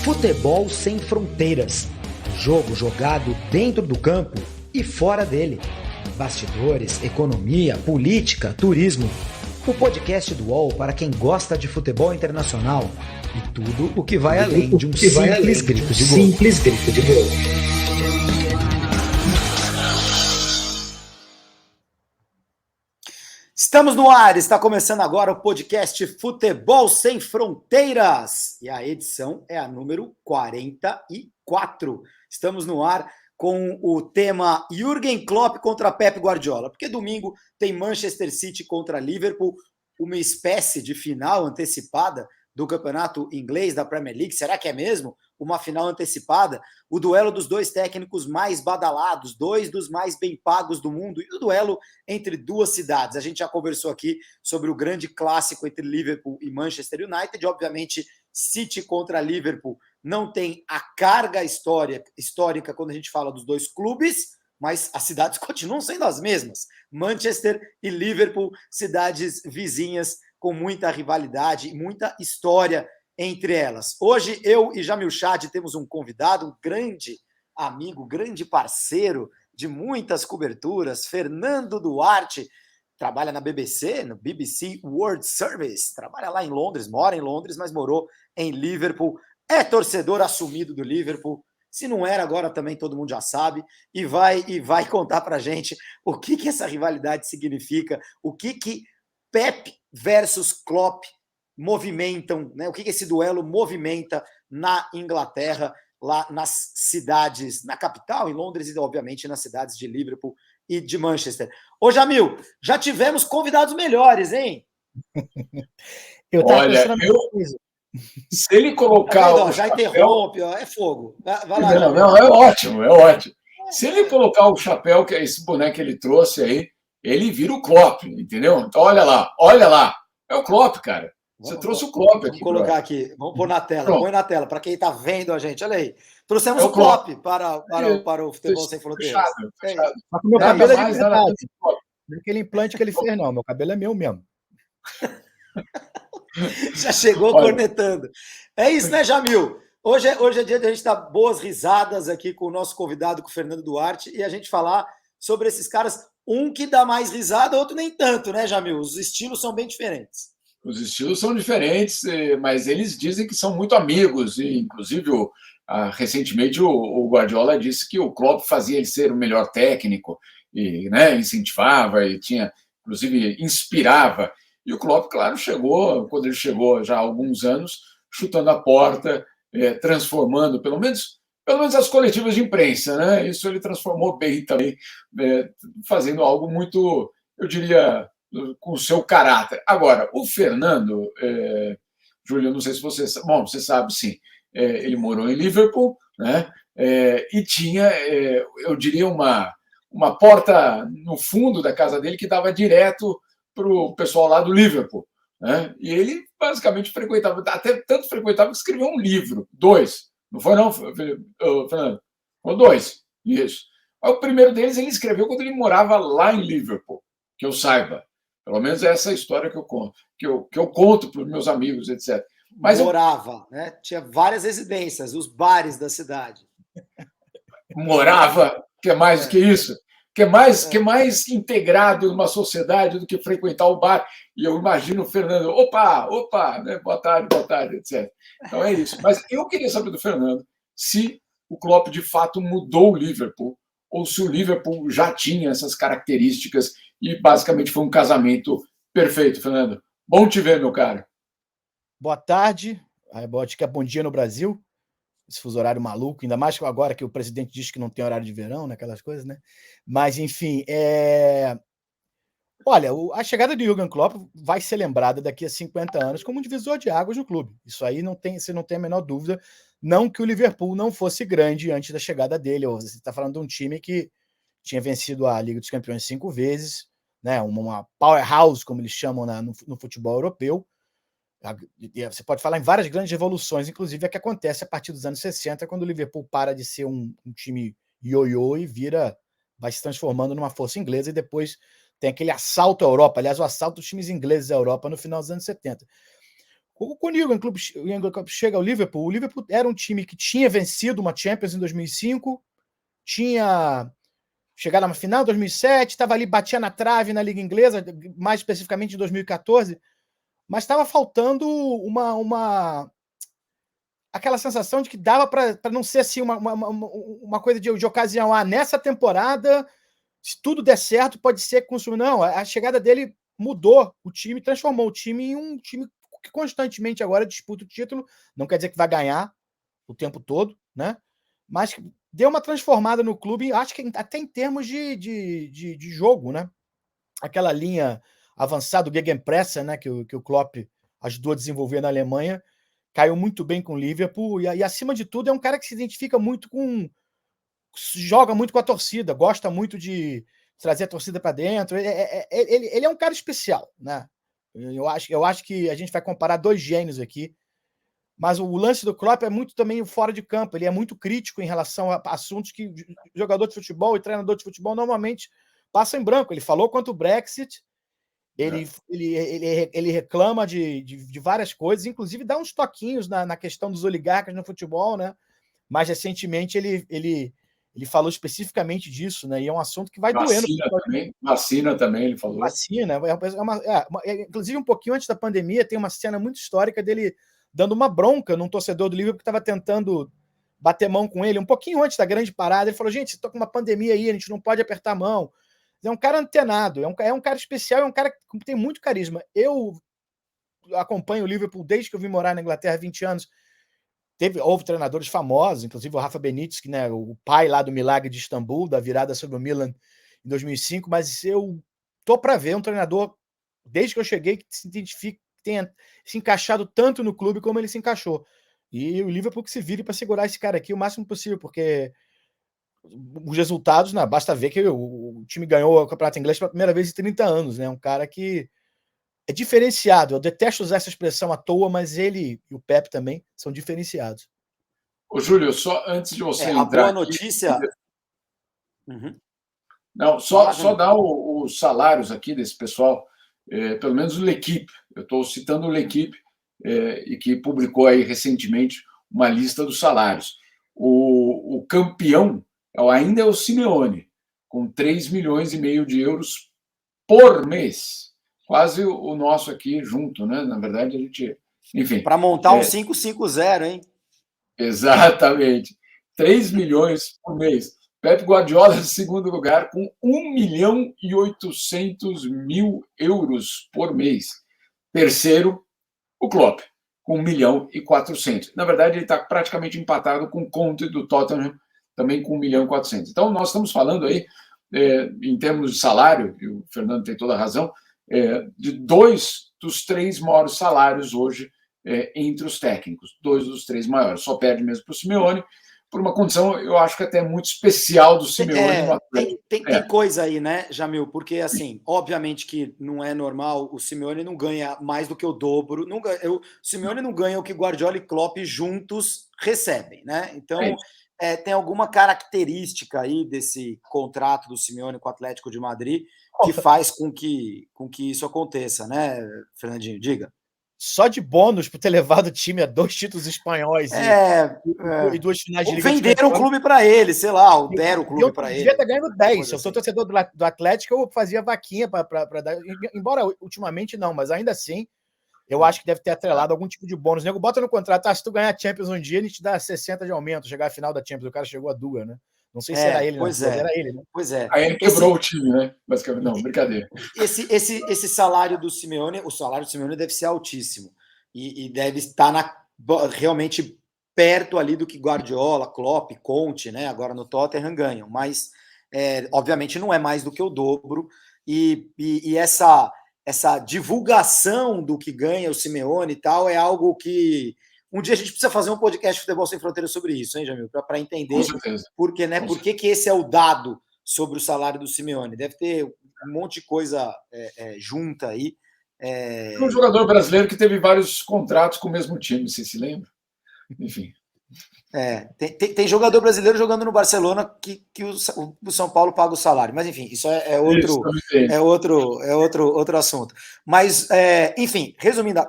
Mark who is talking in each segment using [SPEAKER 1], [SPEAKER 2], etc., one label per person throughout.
[SPEAKER 1] Futebol sem fronteiras. Jogo jogado dentro do campo e fora dele. Bastidores, economia, política, turismo. O podcast do UOL para quem gosta de futebol internacional e tudo o que vai além de um simples grito de gol. Estamos no ar, está começando agora o podcast Futebol Sem Fronteiras e a edição é a número 44. Estamos no ar com o tema Jürgen Klopp contra Pep Guardiola, porque domingo tem Manchester City contra Liverpool, uma espécie de final antecipada do campeonato inglês da Premier League. Será que é mesmo uma final antecipada? O duelo dos dois técnicos mais badalados, dois dos mais bem pagos do mundo, e o duelo entre duas cidades. A gente já conversou aqui sobre o grande clássico entre Liverpool e Manchester United. Obviamente, City contra Liverpool não tem a carga histórica quando a gente fala dos dois clubes, mas as cidades continuam sendo as mesmas. Manchester e Liverpool, cidades vizinhas com muita rivalidade e muita história entre elas. Hoje, eu e Jamil Chad temos um convidado, um grande amigo, grande parceiro de muitas coberturas, Fernando Duarte, trabalha na BBC, no BBC World Service, trabalha lá em Londres, mora em Londres, mas morou em Liverpool, é torcedor assumido do Liverpool, se não era, agora também todo mundo já sabe, e vai contar pra gente o que essa rivalidade significa, o que Pep versus Klopp movimentam, né? O que esse duelo movimenta na Inglaterra, lá nas cidades, na capital, em Londres, e obviamente nas cidades de Liverpool e de Manchester. Ô, Jamil, já tivemos convidados melhores, hein?
[SPEAKER 2] Eu tava pensando a mesma coisa. Se ele colocar.
[SPEAKER 1] Tá vendo, já interrompe, ó, é fogo. Vai lá,
[SPEAKER 2] não, é ótimo, é ótimo. Se ele colocar o chapéu, que é esse boneco que ele trouxe aí, ele vira o Klopp, entendeu? Então, olha lá. É o Klopp, cara. Você trouxe o Klopp aqui.
[SPEAKER 1] Vamos colocar aqui, vamos pôr na tela. Pronto. Põe na tela, para quem está vendo a gente. Olha aí. Trouxemos o Klopp para o Futebol Sem Fronteiras.
[SPEAKER 2] Fechado.
[SPEAKER 3] Mas meu cabelo é de verdade. Não é aquele implante que ele fez, não. Meu cabelo é meu mesmo.
[SPEAKER 1] Já chegou cornetando. É isso, né, Jamil? Hoje é dia de a gente dar boas risadas aqui com o nosso convidado, com o Fernando Duarte, e a gente falar sobre esses caras, um que dá mais risada, outro nem tanto, né, Jamil? Os estilos são bem diferentes.
[SPEAKER 2] Os estilos são diferentes, mas eles dizem que são muito amigos, e inclusive recentemente o Guardiola disse que o Klopp fazia ele ser o melhor técnico, e né, incentivava, e inclusive inspirava. E o Klopp, claro, quando ele chegou já há alguns anos, chutando a porta, transformando, pelo menos as coletivas de imprensa, né? Isso ele transformou bem também, fazendo algo muito, eu diria, com o seu caráter. Agora, o Fernando, Júlio, não sei se você sabe, bom, você sabe sim, ele morou em Liverpool, né? E tinha, eu diria, uma porta no fundo da casa dele que dava direto para o pessoal lá do Liverpool, né? E ele basicamente frequentava, até tanto frequentava que escreveu um livro, 2, não foi não, Fernando? Foram 2, isso. O primeiro deles ele escreveu quando ele morava lá em Liverpool, que eu saiba. Pelo menos essa é a história que eu conto, que eu conto para os meus amigos, etc.
[SPEAKER 1] Mas morava, né? Tinha várias residências, os bares da cidade.
[SPEAKER 2] Morava, que mais do que isso? Que mais integrado numa sociedade do que frequentar o bar. E eu imagino o Fernando, opa, né? Boa tarde, etc. Então é isso. Mas eu queria saber do Fernando se o Klopp de fato mudou o Liverpool ou se o Liverpool já tinha essas características e basicamente foi um casamento perfeito, Fernando. Bom te ver, meu cara.
[SPEAKER 3] Boa tarde. Acho que é bom dia no Brasil. Esse fuso horário maluco, ainda mais agora que o presidente diz que não tem horário de verão, né, aquelas coisas, né? Mas, enfim, olha, a chegada de Jürgen Klopp vai ser lembrada daqui a 50 anos como um divisor de águas no clube. Isso aí você não tem a menor dúvida. Não que o Liverpool não fosse grande antes da chegada dele. Você está falando de um time que tinha vencido a Liga dos Campeões 5 vezes, né? Uma powerhouse, como eles chamam no futebol europeu. Você pode falar em várias grandes revoluções, inclusive a que acontece a partir dos anos 60, quando o Liverpool para de ser um time ioiô e vai se transformando numa força inglesa, e depois tem aquele assalto à Europa, aliás, o assalto dos times ingleses à Europa no final dos anos 70. Quando o Jürgen Klopp chega ao Liverpool, o Liverpool era um time que tinha vencido uma Champions em 2005, tinha chegado na final em 2007, estava ali, batia na trave na Liga Inglesa, mais especificamente em 2014, mas estava faltando aquela sensação de que dava para não ser assim uma coisa de ocasião. Nessa temporada, se tudo der certo, pode ser consumido. Não, a chegada dele mudou o time, transformou o time em um time que constantemente agora disputa o título. Não quer dizer que vai ganhar o tempo todo, né? Mas deu uma transformada no clube, acho que até em termos de jogo, né? Aquela linha avançada, o Gegenpressing, né? Que o Klopp ajudou a desenvolver na Alemanha, caiu muito bem com o Liverpool e, acima de tudo, é um cara que se identifica muito joga muito com a torcida, gosta muito de trazer a torcida para dentro. Ele é um cara especial, né? Eu acho que a gente vai comparar dois gênios aqui, mas o lance do Klopp é muito também fora de campo. Ele é muito crítico em relação a assuntos que jogador de futebol e treinador de futebol normalmente passam em branco. Ele falou quanto o Brexit, ele reclama de várias coisas, inclusive dá uns toquinhos na questão dos oligarcas no futebol, né? Mas recentemente ele falou especificamente disso, né? E é um assunto que vai doendo.
[SPEAKER 2] Vacina também, ele falou.
[SPEAKER 3] Vacina, inclusive um pouquinho antes da pandemia, tem uma cena muito histórica dele dando uma bronca num torcedor do Liverpool que estava tentando bater mão com ele, um pouquinho antes da grande parada. Ele falou: gente, estou com uma pandemia aí, a gente não pode apertar a mão. É um cara antenado, é um cara especial, é um cara que tem muito carisma. Eu acompanho o Liverpool desde que eu vim morar na Inglaterra há 20 anos. Houve treinadores famosos, inclusive o Rafa Benítez, que, né, o pai lá do milagre de Istambul, da virada sobre o Milan em 2005, mas eu tô para ver um treinador, desde que eu cheguei, que se identifique, que tenha se encaixado tanto no clube como ele se encaixou. E o Liverpool que se vire para segurar esse cara aqui o máximo possível, porque os resultados, né, basta ver que o time ganhou o Campeonato Inglês pela primeira vez em 30 anos, né? Um cara que é diferenciado. Eu detesto usar essa expressão à toa, mas ele e o Pep também são diferenciados.
[SPEAKER 2] Ô, Júlio, só antes de você entrar.
[SPEAKER 1] A boa notícia.
[SPEAKER 2] Uhum. Não, só dar os salários aqui desse pessoal, pelo menos o L'Équipe. Eu estou citando o L'Équipe, e que publicou aí recentemente uma lista dos salários. O campeão ainda é o Simeone, com 3,5 milhões de euros por mês. Quase o nosso aqui junto, né? Na verdade, a gente. Enfim.
[SPEAKER 1] Para montar um 5-5-0, hein?
[SPEAKER 2] Exatamente. 3 milhões por mês. Pep Guardiola em segundo lugar, com 1.800.000 euros por mês. Terceiro, o Klopp, com 1.400.000. Na verdade, ele está praticamente empatado com o Conte do Tottenham, também com 1.400.000. Então, nós estamos falando aí, em termos de salário, e o Fernando tem toda a razão, de 2 dos 3 maiores salários hoje entre os técnicos. 2 dos 3 maiores. Só perde mesmo para o Simeone, por uma condição, eu acho que até muito especial do Simeone.
[SPEAKER 1] Tem coisa aí, né, Jamil? Porque, assim, obviamente que não é normal, o Simeone não ganha mais do que o dobro. O Simeone não ganha o que Guardiola e Klopp juntos recebem, né? Então, tem alguma característica aí desse contrato do Simeone com o Atlético de Madrid que faz com que isso aconteça, né, Fernandinho? Diga.
[SPEAKER 3] Só de bônus por ter levado o time a 2 títulos espanhóis e 2 finais de Liga.
[SPEAKER 1] Venderam o clube para ele, sei lá, ou deram o clube para ele.
[SPEAKER 3] Eu devia estar ganhando 10. Se eu sou torcedor do Atlético, eu fazia vaquinha para dar. Embora ultimamente não, mas ainda assim, eu acho que deve ter atrelado algum tipo de bônus. O nego bota no contrato, se tu ganhar a Champions um dia, a gente dá 60 de aumento, chegar à final da Champions. O cara chegou a 2, né? Não sei se era ele,
[SPEAKER 1] pois
[SPEAKER 3] não. Era ele, né?
[SPEAKER 1] Pois é.
[SPEAKER 2] Aí ele quebrou o time, né? Basicamente, não, brincadeira.
[SPEAKER 1] Esse salário do Simeone, o salário do Simeone deve ser altíssimo. E deve estar realmente perto ali do que Guardiola, Klopp, Conte, né? Agora no Tottenham ganham. Mas, obviamente, não é mais do que o dobro. E essa divulgação do que ganha o Simeone e tal é algo que um dia a gente precisa fazer um podcast de Futebol Sem Fronteiras sobre isso, hein, Jamil? Para entender por que esse é o dado sobre o salário do Simeone. Deve ter um monte de coisa junta aí.
[SPEAKER 2] Um jogador brasileiro que teve vários contratos com o mesmo time, você se lembra? Enfim.
[SPEAKER 1] Tem jogador brasileiro jogando no Barcelona que o São Paulo paga o salário. Mas, enfim, isso é outro assunto. Mas, enfim, resumindo,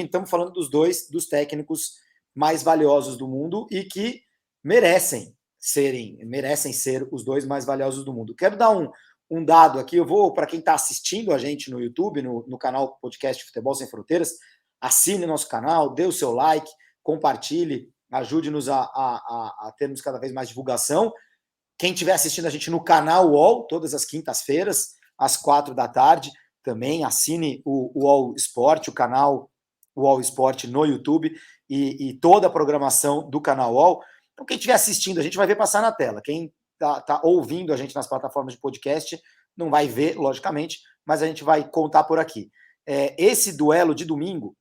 [SPEAKER 1] estamos falando dos técnicos mais valiosos do mundo e que merecem ser os dois mais valiosos do mundo. Quero dar um dado aqui, eu vou, para quem está assistindo a gente no YouTube, no canal Podcast Futebol Sem Fronteiras, assine nosso canal, dê o seu like, compartilhe, ajude-nos a termos cada vez mais divulgação. Quem estiver assistindo a gente no canal UOL, todas as quintas-feiras, às 4h, também assine o UOL Esporte, o canal UOL Esporte no YouTube e toda a programação do canal UOL. Então, quem estiver assistindo, a gente vai ver passar na tela. Quem está ouvindo a gente nas plataformas de podcast não vai ver, logicamente, mas a gente vai contar por aqui. Esse duelo de domingo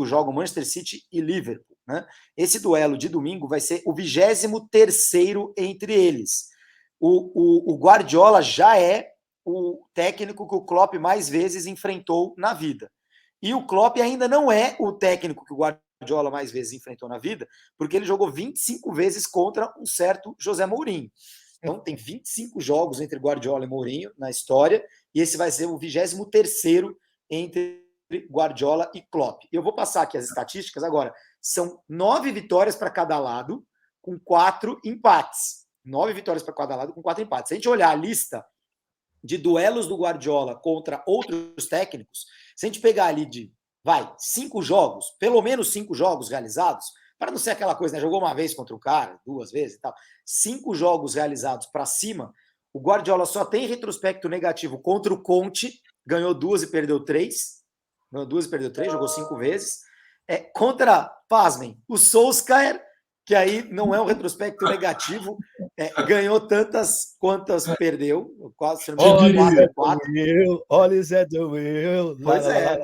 [SPEAKER 1] jogam Manchester City e Liverpool. Né? Esse duelo de domingo vai ser o 23º entre eles. O Guardiola já é o técnico que o Klopp mais vezes enfrentou na vida. E o Klopp ainda não é o técnico que o Guardiola mais vezes enfrentou na vida, porque ele jogou 25 vezes contra um certo José Mourinho. Então tem 25 jogos entre Guardiola e Mourinho na história, e esse vai ser o 23º entre Guardiola e Klopp. Eu vou passar aqui as estatísticas agora. São 9 vitórias para cada lado, com 4 empates. 9 vitórias para cada lado, com 4 empates. Se a gente olhar a lista de duelos do Guardiola contra outros técnicos, se a gente pegar ali 5 jogos, pelo menos 5 jogos realizados, para não ser aquela coisa, né? Jogou uma vez contra o cara, 2 vezes e tal. 5 jogos realizados para cima, o Guardiola só tem retrospecto negativo contra o Conte, ganhou 2 e perdeu 3. Ganhou 2 e perdeu 3, jogou 5 vezes. Contra, pasmem, o Solskjaer, que aí não é um retrospecto negativo, ganhou tantas quantas perdeu, quase, se não me engano, 4.
[SPEAKER 3] Olha Zé do Will.
[SPEAKER 1] Pois é.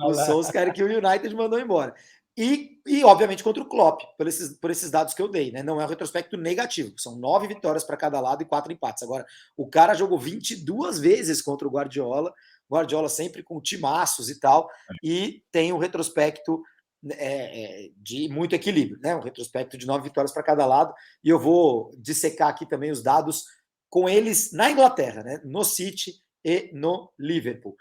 [SPEAKER 1] O Solskjaer que o United mandou embora. E obviamente, contra o Klopp, por esses dados que eu dei, né? Não é um retrospecto negativo, são 9 vitórias para cada lado e 4 empates. Agora, o cara jogou 22 vezes contra o Guardiola sempre com timaços e tal, e tem um retrospecto de muito equilíbrio, né? Um retrospecto de 9 vitórias para cada lado, e eu vou dissecar aqui também os dados com eles na Inglaterra, né? No City e no Liverpool.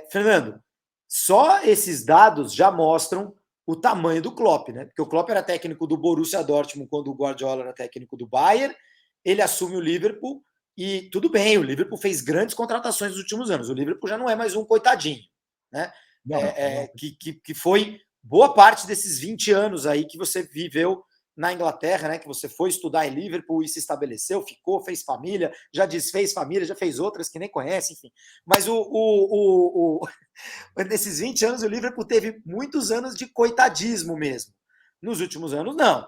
[SPEAKER 1] Fernando, só esses dados já mostram o tamanho do Klopp, né? Porque o Klopp era técnico do Borussia Dortmund quando o Guardiola era técnico do Bayern, ele assume o Liverpool e tudo bem, o Liverpool fez grandes contratações nos últimos anos, o Liverpool já não é mais um coitadinho, né? Que foi boa parte desses 20 anos aí que você viveu na Inglaterra, né? Que você foi estudar em Liverpool e se estabeleceu, ficou, fez família, já desfez família, já fez outras que nem conhece, enfim. Mas nesses 20 anos o Liverpool teve muitos anos de coitadismo mesmo. Nos últimos anos, não.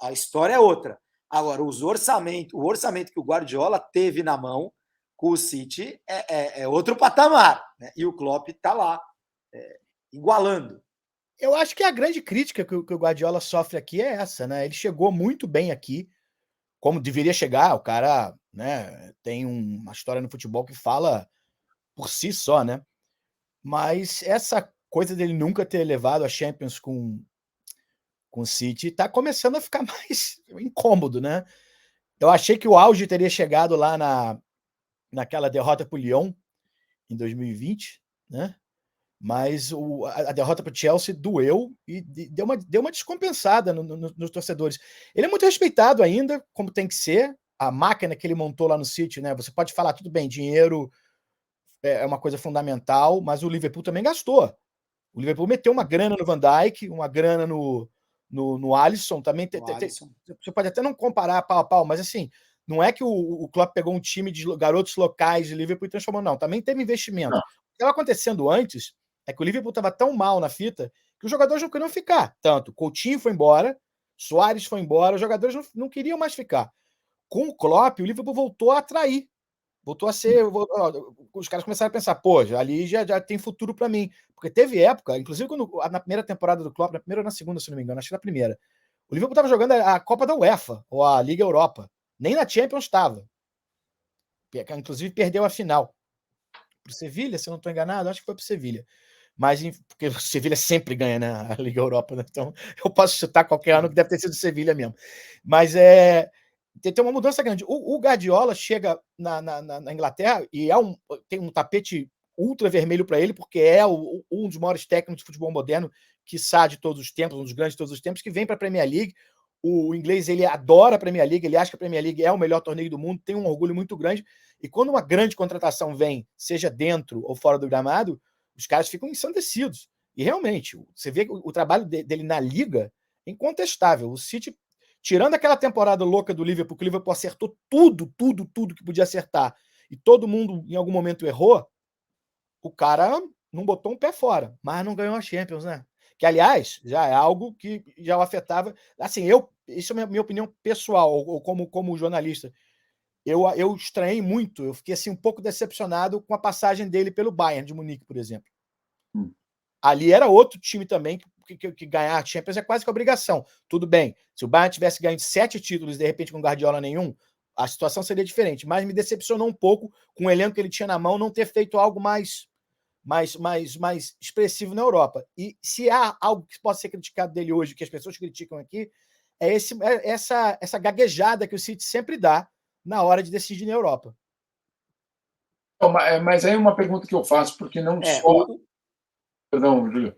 [SPEAKER 1] A história é outra. Agora, o orçamento que o Guardiola teve na mão com o City é outro patamar, né? E o Klopp está lá, igualando.
[SPEAKER 3] Eu acho que a grande crítica que o Guardiola sofre aqui é essa, né? Ele chegou muito bem aqui, como deveria chegar. O cara, né, tem uma história no futebol que fala por si só, né? Mas essa coisa dele nunca ter levado a Champions com o City está começando a ficar mais incômodo, né? Eu achei que o auge teria chegado lá naquela derrota para o Lyon em 2020, né? Mas a derrota para o Chelsea doeu e deu uma descompensada nos torcedores. Ele é muito respeitado ainda, como tem que ser. A máquina que ele montou lá no City, né? Você pode falar, tudo bem, dinheiro é uma coisa fundamental, mas o Liverpool também gastou. O Liverpool meteu uma grana no Van Dijk, uma grana no Alisson. Também você pode até não comparar pau a pau, mas assim, não é que o Klopp pegou um time de garotos locais de Liverpool e transformou, não. Também teve investimento. Não. O que estava acontecendo antes é que o Liverpool estava tão mal na fita que os jogadores não queriam ficar. Tanto Coutinho foi embora, Suárez foi embora, os jogadores não queriam mais ficar. Com o Klopp, o Liverpool voltou a atrair. Voltou a ser... Os caras começaram a pensar, pô, ali já tem futuro para mim. Porque teve época, inclusive na primeira temporada do Klopp, na primeira ou na segunda, se não me engano, acho que na primeira, o Liverpool estava jogando a Copa da UEFA, ou a Liga Europa. Nem na Champions estava. Inclusive perdeu a final. Para o Sevilha, se eu não estou enganado, acho que foi para o Sevilha. mas porque o Sevilha sempre ganha, né, a Liga Europa, né? Então eu posso chutar qualquer ano que deve ter sido o Sevilha mesmo. Mas tem uma mudança grande. O Guardiola chega na Inglaterra e tem um tapete ultra vermelho para ele, porque é um dos maiores técnicos de futebol moderno, quiçá de todos os tempos, um dos grandes de todos os tempos, que vem para a Premier League. O inglês, ele adora a Premier League, ele acha que a Premier League é o melhor torneio do mundo, tem um orgulho muito grande. E quando uma grande contratação vem, seja dentro ou fora do gramado, os caras ficam ensandecidos. E realmente, você vê que o trabalho dele na Liga é incontestável. O City, tirando aquela temporada louca do Liverpool, que o Liverpool acertou tudo que podia acertar, e todo mundo em algum momento errou, o cara não botou um pé fora, mas não ganhou a Champions, né? Que, aliás, já é algo que já o afetava. Assim, isso é a minha opinião pessoal, ou como jornalista. Eu estranhei muito, eu fiquei assim, um pouco decepcionado com a passagem dele pelo Bayern de Munique, por exemplo. Ali era outro time também que ganhar a Champions é quase que obrigação. Tudo bem, se o Bayern tivesse ganho 7 títulos, de repente com Guardiola nenhum, a situação seria diferente, mas me decepcionou um pouco com o elenco que ele tinha na mão não ter feito algo mais expressivo na Europa. E se há algo que pode ser criticado dele hoje, que as pessoas criticam aqui, é essa gaguejada que o City sempre dá na hora de decidir na Europa.
[SPEAKER 2] Mas aí é uma pergunta que eu faço, porque não só... Perdão, Júlio.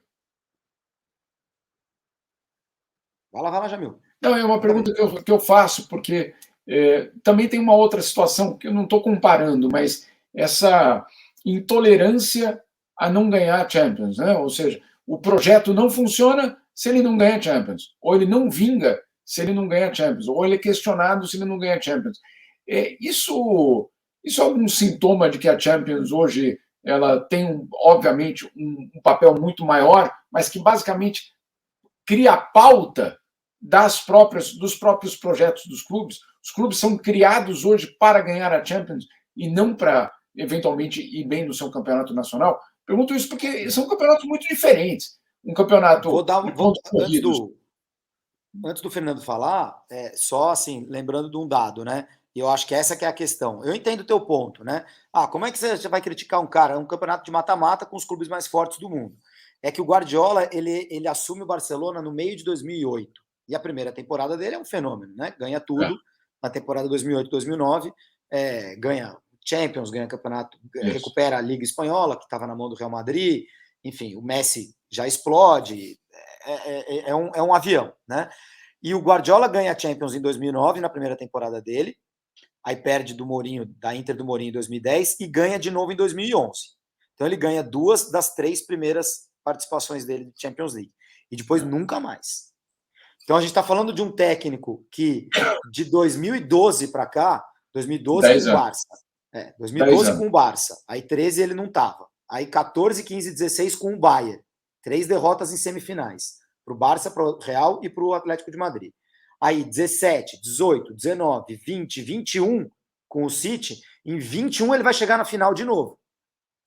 [SPEAKER 1] Vai lá, Jamil.
[SPEAKER 2] Não, é uma pergunta que eu faço, porque também tem uma outra situação, que eu não estou comparando, mas essa intolerância a não ganhar a Champions, né? Ou seja, o projeto não funciona se ele não ganha a Champions, ou ele não vinga se ele não ganha a Champions, ou ele é questionado se ele não ganha a Champions. Isso é algum sintoma de que a Champions hoje ela tem, obviamente, um papel muito maior, mas que basicamente cria a pauta dos próprios projetos dos clubes. Os clubes são criados hoje para ganhar a Champions e não para, eventualmente, ir bem no seu campeonato nacional. Pergunto isso porque são campeonatos muito diferentes. Um campeonato...
[SPEAKER 1] Antes do Fernando falar, só assim, lembrando de um dado, né? E eu acho que essa que é a questão. Eu entendo o teu ponto, né? Como é que você vai criticar um cara? É um campeonato de mata-mata com os clubes mais fortes do mundo. É que o Guardiola, ele assume o Barcelona no meio de 2008. E a primeira temporada dele é um fenômeno, né? Ganha tudo. Na temporada 2008-2009, ganha Champions, ganha campeonato, recupera a Liga Espanhola, que estava na mão do Real Madrid. Enfim, o Messi já explode. É um avião, né? E o Guardiola ganha a Champions em 2009, na primeira temporada dele. Aí perde do Mourinho, da Inter do Mourinho em 2010 e ganha de novo em 2011. Então ele ganha 2 das 3 primeiras participações dele de Champions League. E depois nunca mais. Então a gente está falando de um técnico que de 2012 para cá, 2012 com o Barça. 2012 com o Barça. Aí 13 ele não estava. Aí 14, 15, 16 com o Bayern. 3 derrotas em semifinais. Para o Barça, para o Real e para o Atlético de Madrid. Aí 17, 18, 19, 20, 21 com o City. Em 21 ele vai chegar na final de novo,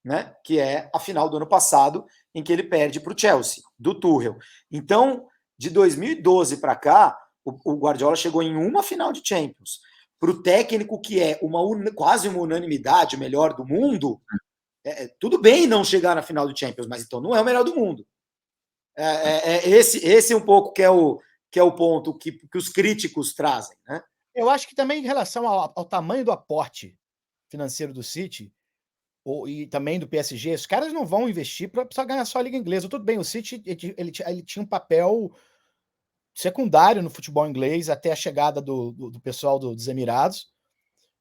[SPEAKER 1] né? Que é a final do ano passado, em que ele perde para o Chelsea, do Tuchel. Então, de 2012 para cá, o Guardiola chegou em uma final de Champions. Para o técnico que é quase uma unanimidade, o melhor do mundo, tudo bem não chegar na final de Champions, mas então não é o melhor do mundo. Esse um pouco que é o ponto que os críticos trazem, né?
[SPEAKER 3] Eu acho que também em relação ao tamanho do aporte financeiro do City e também do PSG, os caras não vão investir para ganhar só a Liga Inglesa. Tudo bem, o City ele tinha um papel secundário no futebol inglês até a chegada do pessoal dos Emirados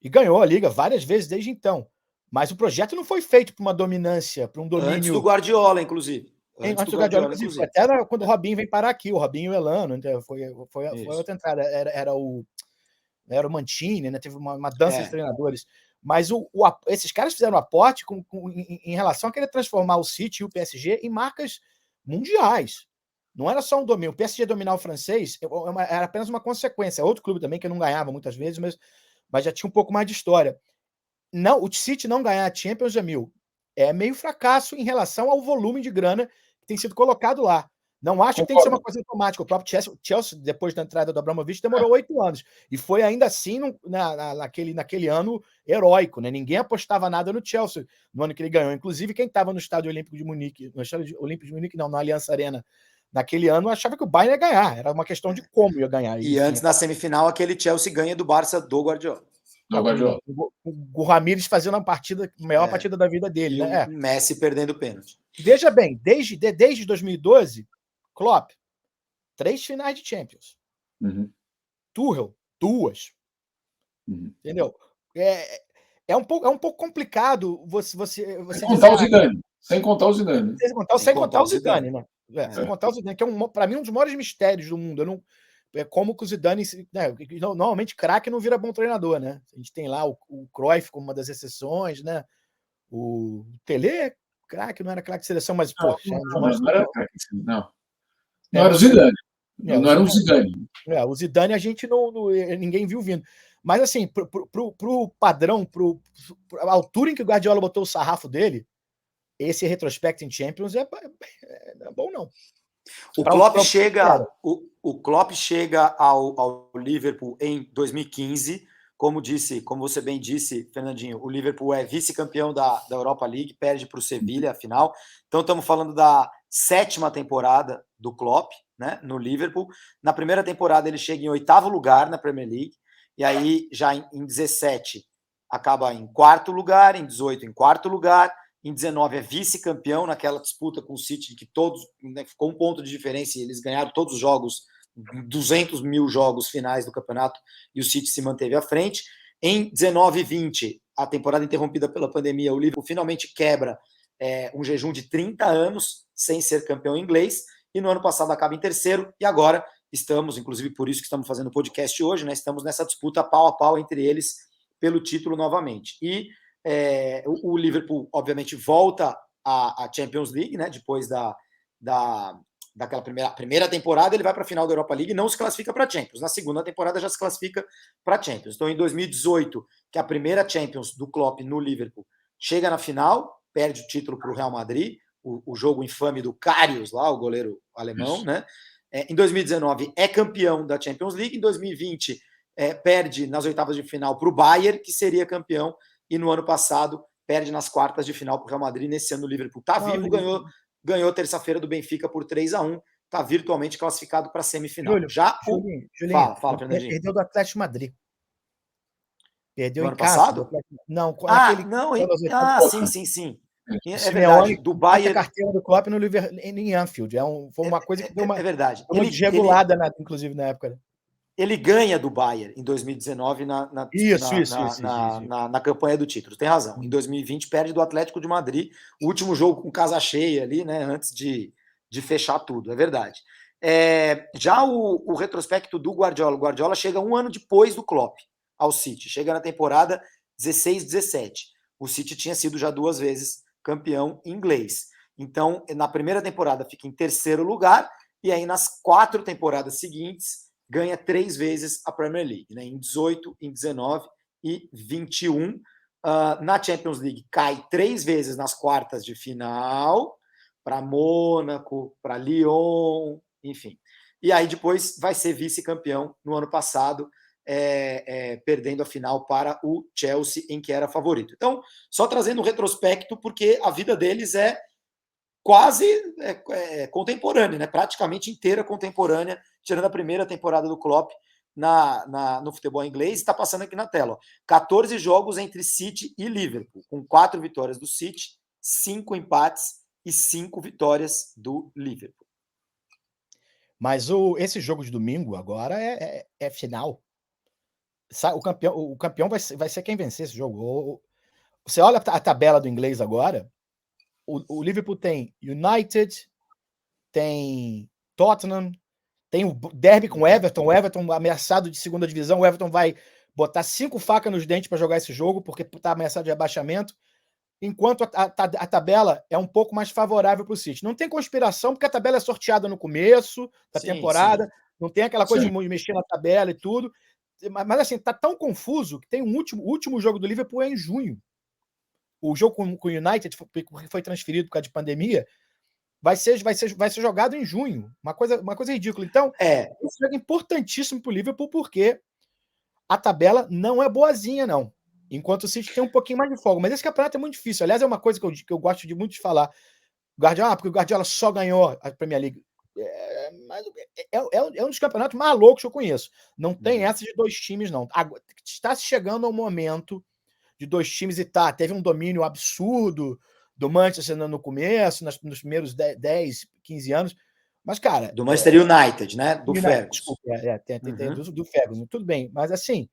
[SPEAKER 3] e ganhou a Liga várias vezes desde então. Mas o projeto não foi feito para uma dominância, para um domínio...
[SPEAKER 1] Antes do Guardiola, inclusive.
[SPEAKER 3] Antes do Guardiola, inclusive. Até quando o Robinho vem parar aqui, o Robinho e o Elano, foi outra entrada. Era o Mancini, né? Teve uma dança de treinadores. Mas esses caras fizeram um aporte em relação a querer transformar o City e o PSG em marcas mundiais. Não era só um domínio. O PSG dominar o francês era apenas uma consequência. Outro clube também que não ganhava muitas vezes, mas já tinha um pouco mais de história. Não, o City não ganhar a Champions, Jamil, é meio fracasso em relação ao volume de grana que tem sido colocado lá. Não acho que tem que ser uma coisa automática. O próprio Chelsea, depois da entrada do Abramovich, demorou 8 anos. E foi ainda assim naquele ano heróico, né? Ninguém apostava nada no Chelsea no ano que ele ganhou. Inclusive, quem estava no Estádio Olímpico de Munique, não, na Allianz Arena, naquele ano, achava que o Bayern ia ganhar. Era uma questão de como ia ganhar.
[SPEAKER 1] E antes, na semifinal, aquele Chelsea ganha do Barça do Guardiola.
[SPEAKER 3] O Ramires fazendo a maior partida da vida dele.
[SPEAKER 1] E
[SPEAKER 3] né?
[SPEAKER 1] o Messi perdendo o pênalti.
[SPEAKER 3] Veja bem, desde 2012, Klopp, 3 finais de Champions. Tuchel, 2. Entendeu? É um pouco complicado você
[SPEAKER 2] sem contar o Zidane. Sem contar o Zidane.
[SPEAKER 3] Sem contar o Zidane, né? Sem contar o Zidane, que é, para mim, um dos maiores mistérios do mundo. É como que o Zidane... Né, normalmente, craque não vira bom treinador, né? A gente tem lá o Cruyff como uma das exceções, né? O Pelé, craque, não era craque de seleção, mas...
[SPEAKER 2] Não era craque, não. Não era o Zidane. Não era um Zidane.
[SPEAKER 3] O Zidane a gente ninguém viu vindo. Mas, assim, pro padrão, a altura em que o Guardiola botou o sarrafo dele, esse retrospecto em Champions é bom, não.
[SPEAKER 1] O Klopp chega ao Liverpool em 2015. Como você bem disse, Fernandinho, o Liverpool é vice-campeão da Europa League, perde para o Sevilha, a final. Então, estamos falando da 7ª temporada do Klopp, né, no Liverpool. Na primeira temporada, ele chega em 8º lugar na Premier League, e aí, já em 17, acaba em 4º lugar, em 18, em 4º lugar, em 19 é vice-campeão naquela disputa com o City, que todos, né, ficou um ponto de diferença, e eles ganharam todos os jogos, 200 mil jogos finais do campeonato, e o City se manteve à frente. Em 19 e 20, a temporada interrompida pela pandemia, o Liverpool finalmente quebra um jejum de 30 anos sem ser campeão inglês, e no ano passado acaba em 3º, e agora estamos, inclusive por isso que estamos fazendo o podcast hoje, né, estamos nessa disputa pau a pau entre eles pelo título novamente. E o Liverpool, obviamente, volta à Champions League, né, depois daquela primeira temporada, ele vai para a final da Europa League e não se classifica para a Champions. Na segunda temporada já se classifica para a Champions. Então, em 2018, que é a primeira Champions do Klopp no Liverpool, chega na final, perde o título para o Real Madrid, o jogo infame do Karius, lá, o goleiro alemão, né? Em 2019, é campeão da Champions League. Em 2020, perde nas oitavas de final para o Bayern, que seria campeão, e no ano passado perde nas quartas de final para o Real Madrid. Nesse ano o Liverpool está vivo, ganhou terça-feira do Benfica por 3-1, está virtualmente classificado para a semifinal.
[SPEAKER 3] Julinho,
[SPEAKER 1] fala, Fernandinho.
[SPEAKER 3] Perdeu do Atlético Madrid. Perdeu
[SPEAKER 1] no
[SPEAKER 3] em casa.
[SPEAKER 1] Passado?
[SPEAKER 3] Não,
[SPEAKER 1] sim.
[SPEAKER 3] É verdade, do Bayern. A carteira do Klopp no Liverpool, em Anfield. Foi uma coisa que deu uma,
[SPEAKER 1] verdade.
[SPEAKER 3] Uma desregulada, inclusive, na época.
[SPEAKER 1] Ele ganha do Bayern em 2019 na campanha do título. Tem razão. Em 2020 perde do Atlético de Madrid, o último jogo com casa cheia ali, né, antes de fechar tudo. É verdade. Já o retrospecto do Guardiola. O Guardiola chega um ano depois do Klopp ao City. Chega na temporada 16-17. O City tinha sido já 2 vezes campeão inglês. Então, na primeira temporada fica em 3º lugar, e aí nas 4 temporadas seguintes ganha 3 vezes a Premier League, né? Em 18, em 19 e 21. Na Champions League cai 3 vezes nas quartas de final, para Mônaco, para Lyon, enfim. E aí depois vai ser vice-campeão no ano passado, perdendo a final para o Chelsea, em que era favorito. Então, só trazendo um retrospecto, porque a vida deles é quase contemporânea, né? Praticamente inteira contemporânea, tirando a primeira temporada do Klopp no futebol inglês. Está passando aqui na tela. 14 jogos entre City e Liverpool, com 4 vitórias do City, 5 empates e 5 vitórias do Liverpool.
[SPEAKER 3] Mas esse jogo de domingo agora é final. O campeão vai ser quem vencer esse jogo. Você olha a tabela do inglês agora, o Liverpool tem United, tem Tottenham, tem o derby com o Everton ameaçado de segunda divisão. O Everton vai botar 5 facas nos dentes para jogar esse jogo, porque está ameaçado de rebaixamento, enquanto a tabela é um pouco mais favorável para o City. Não tem conspiração, porque a tabela é sorteada no começo da temporada, não tem aquela coisa de mexer na tabela e tudo. Mas assim, tá tão confuso que tem o último jogo do Liverpool em junho. O jogo com o United foi transferido por causa de pandemia. vai ser jogado em junho. Uma coisa ridícula. Então, esse jogo é importantíssimo para o Liverpool, porque a tabela não é boazinha, não. Enquanto o City tem um pouquinho mais de folga. Mas esse campeonato é muito difícil. Aliás, é uma coisa que eu gosto de muito de falar. Guardiola, porque o Guardiola só ganhou a Premier League. É um dos campeonatos mais loucos que eu conheço. Não tem essa de 2 times, não. Está chegando ao momento de 2 times e teve um domínio absurdo do Manchester no começo, nos primeiros 10, 15 anos. Mas, cara...
[SPEAKER 1] Do Manchester United, né? Do Ferguson.
[SPEAKER 3] Desculpa, do Ferguson. Tudo bem. Mas, assim,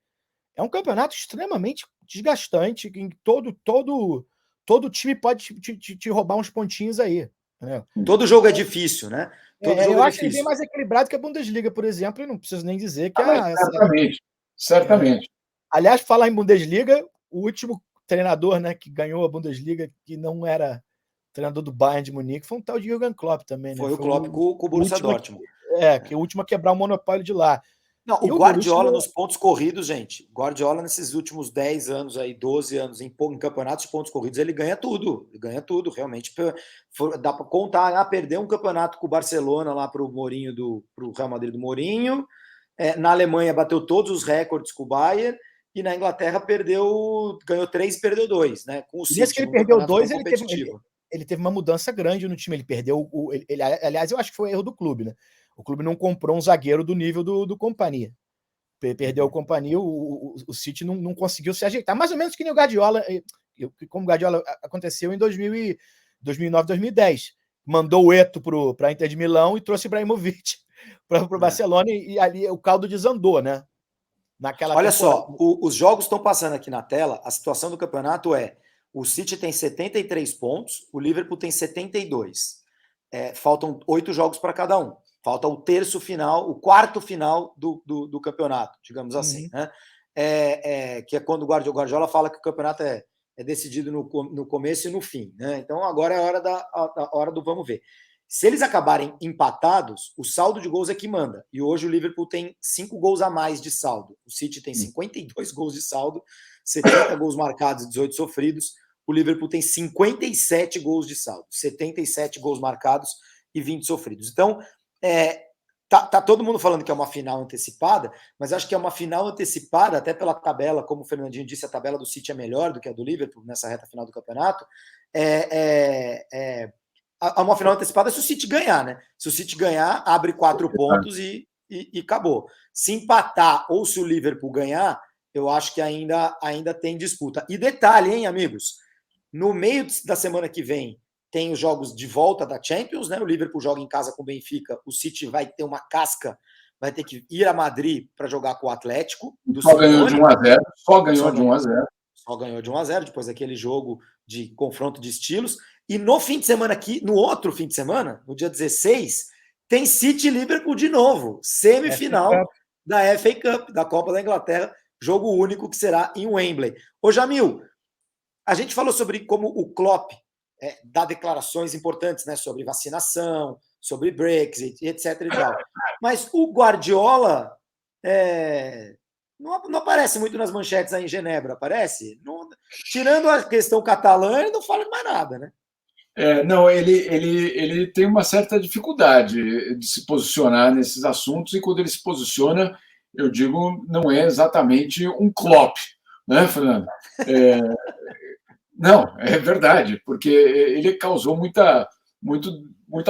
[SPEAKER 3] é um campeonato extremamente desgastante, em todo time pode te roubar uns pontinhos aí. Né?
[SPEAKER 1] Todo jogo é difícil, né?
[SPEAKER 3] Eu acho que ele é bem mais equilibrado que a Bundesliga, por exemplo, e não preciso nem dizer que
[SPEAKER 2] Certamente.
[SPEAKER 3] Aliás, falar em Bundesliga, o último treinador, né, que ganhou a Bundesliga, que não era treinador do Bayern de Munique, foi um tal de Jürgen Klopp também. Né?
[SPEAKER 1] Foi o Klopp com o Borussia Dortmund.
[SPEAKER 3] Que o último a quebrar o monopólio de lá.
[SPEAKER 1] Não, o Guardiola nos pontos corridos, gente. Guardiola nesses últimos 10 anos aí, 12 anos em campeonatos de pontos corridos, ele ganha tudo. Ele ganha tudo, realmente. Dá para contar, perdeu um campeonato com o Barcelona lá para o Mourinho, pro Real Madrid do Mourinho. Na Alemanha bateu todos os recordes com o Bayern. E na Inglaterra ganhou 3 e perdeu 2, né? Com o City,
[SPEAKER 3] nesse que ele perdeu 2, ele teve uma mudança grande no time. Ele perdeu aliás, eu acho que foi erro do clube, né? O clube não comprou um zagueiro do nível do Companhia. Perdeu o Companhia, o City não conseguiu se ajeitar. Mais ou menos que nem o Guardiola, como o Guardiola aconteceu em 2009, 2010. Mandou o Eto'o para a Inter de Milão e trouxe Ibrahimovic para o Barcelona, e ali o caldo desandou, né?
[SPEAKER 1] Olha só, os jogos estão passando aqui na tela. A situação do campeonato o City tem 73 pontos, o Liverpool tem 72. Faltam 8 jogos para cada um. Falta o o quarto final do campeonato, digamos assim. Né? Que é quando o Guardiola fala que o campeonato é decidido no começo e no fim. Né? Então agora é a hora do vamos ver. Se eles acabarem empatados, o saldo de gols é que manda. E hoje o Liverpool tem 5 gols a mais de saldo. O City tem 52 gols de saldo, 70 gols marcados e 18 sofridos. O Liverpool tem 57 gols de saldo, 77 gols marcados e 20 sofridos. Então, tá todo mundo falando que é uma final antecipada, mas acho que é uma final antecipada até pela tabela, como o Fernandinho disse, a tabela do City é melhor do que a do Liverpool nessa reta final do campeonato. Uma final antecipada se o City ganhar, né? Se o City ganhar, abre 4 pontos e acabou. Se empatar ou se o Liverpool ganhar, eu acho que ainda tem disputa. E detalhe, hein, amigos? No meio da semana que vem tem os jogos de volta da Champions, né? O Liverpool joga em casa com o Benfica, o City vai ter uma casca, vai ter que ir a Madrid para jogar com o Atlético.
[SPEAKER 2] Só ganhou de 1-0. Só ganhou de 1-0.
[SPEAKER 1] Só ganhou de 1-0, depois daquele jogo de confronto de estilos. E no fim de semana aqui, no outro fim de semana, no dia 16, tem City e Liverpool de novo. Semifinal da FA Cup, da Copa da Inglaterra. Jogo único que será em Wembley. Ô, Jamil, a gente falou sobre como o Klopp dá declarações importantes, né, sobre vacinação, sobre Brexit, etc. e tal. Mas o Guardiola não aparece muito nas manchetes aí em Genebra, aparece? Não, tirando a questão catalã, ele não fala mais nada, né?
[SPEAKER 2] Não, ele tem uma certa dificuldade de se posicionar nesses assuntos, e quando ele se posiciona, eu digo, não é exatamente um Klopp, né, Fernando? Não, é verdade, porque ele causou muita